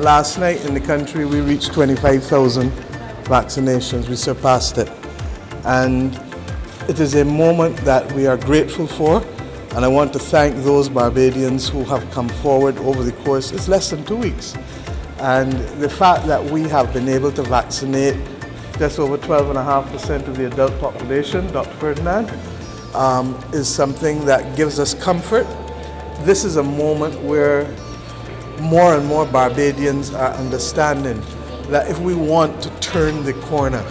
last night in the country we reached 25,000 vaccinations. We surpassed it. And it is a moment that we are grateful for. And I want to thank those Barbadians who have come forward over the course. It's less than 2 weeks. And the fact that we have been able to vaccinate just over 12.5% of the adult population, Dr. Ferdinand, is something that gives us comfort. This is a moment where more and more Barbadians are understanding that if we want to turn the corner,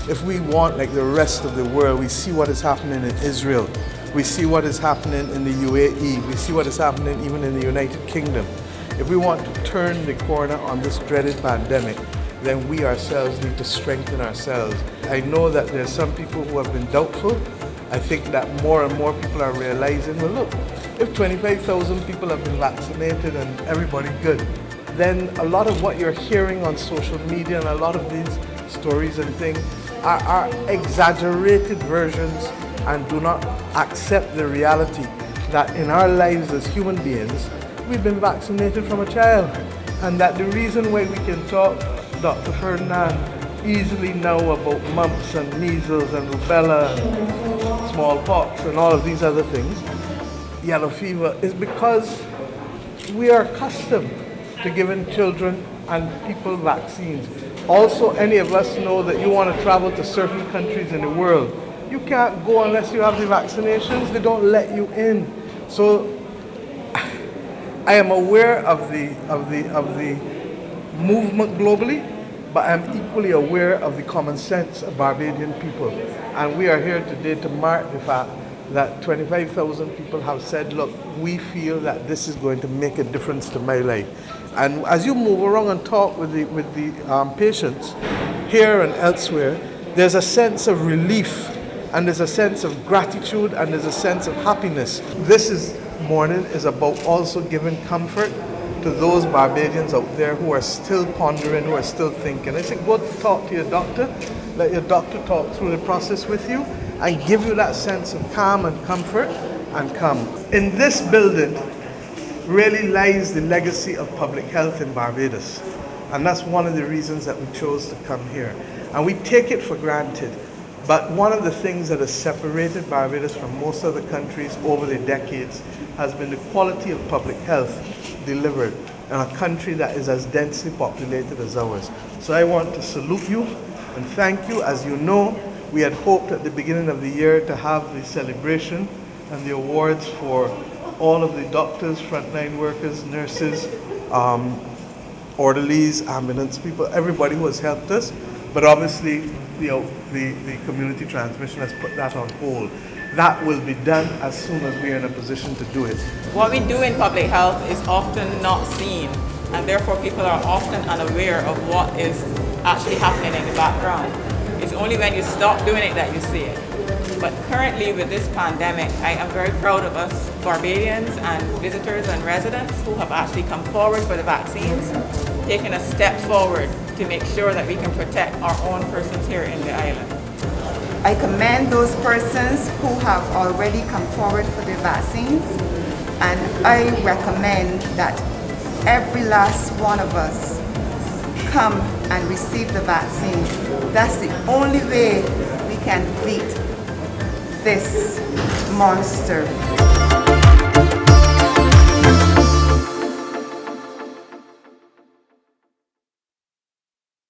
if we want, like the rest of the world, we see what is happening in Israel, we see what is happening in the UAE, we see what is happening even in the United Kingdom. If we want to turn the corner on this dreaded pandemic, then we ourselves need to strengthen ourselves. I know that there's some people who have been doubtful. I think that more and more people are realizing, well look, if 25,000 people have been vaccinated and everybody good, then a lot of what you're hearing on social media and a lot of these stories and things are exaggerated versions and do not accept the reality that in our lives as human beings, we've been vaccinated from a child. And that the reason why we can talk, Dr. Ferdinand, easily now about mumps and measles and rubella and smallpox and all of these other things, yellow fever, is because we are accustomed to giving children and people vaccines. Also, any of us know that you want to travel to certain countries in the world. You can't go unless you have the vaccinations. They don't let you in. So I am aware of the movement globally, but I'm equally aware of the common sense of Barbadian people. And we are here today to mark the fact that 25,000 people have said, look, we feel that this is going to make a difference to my life. And as you move around and talk with the patients here and elsewhere, there's a sense of relief, and there's a sense of gratitude, and there's a sense of happiness. This morning is about also giving comfort to those Barbadians out there who are still pondering, who are still thinking. I say, go talk to your doctor, let your doctor talk through the process with you, and give you that sense of calm and comfort, and come. In this building really lies the legacy of public health in Barbados. And that's one of the reasons that we chose to come here. And we take it for granted. But one of the things that has separated Barbados from most other countries over the decades has been the quality of public health delivered in a country that is as densely populated as ours. So I want to salute you and thank you. As you know, we had hoped at the beginning of the year to have the celebration and the awards for all of the doctors, frontline workers, nurses, orderlies, ambulance people, everybody who has helped us. But obviously, the community transmission has put that on hold. That will be done as soon as we are in a position to do it. What we do in public health is often not seen, and therefore people are often unaware of what is actually happening in the background. It's only when you stop doing it that you see it. But currently with this pandemic, I am very proud of us Barbadians and visitors and residents who have actually come forward for the vaccines, taking a step forward to make sure that we can protect our own persons here in the island. I commend those persons who have already come forward for the vaccines, and I recommend that every last one of us come and receive the vaccine. That's the only way we can beat this monster.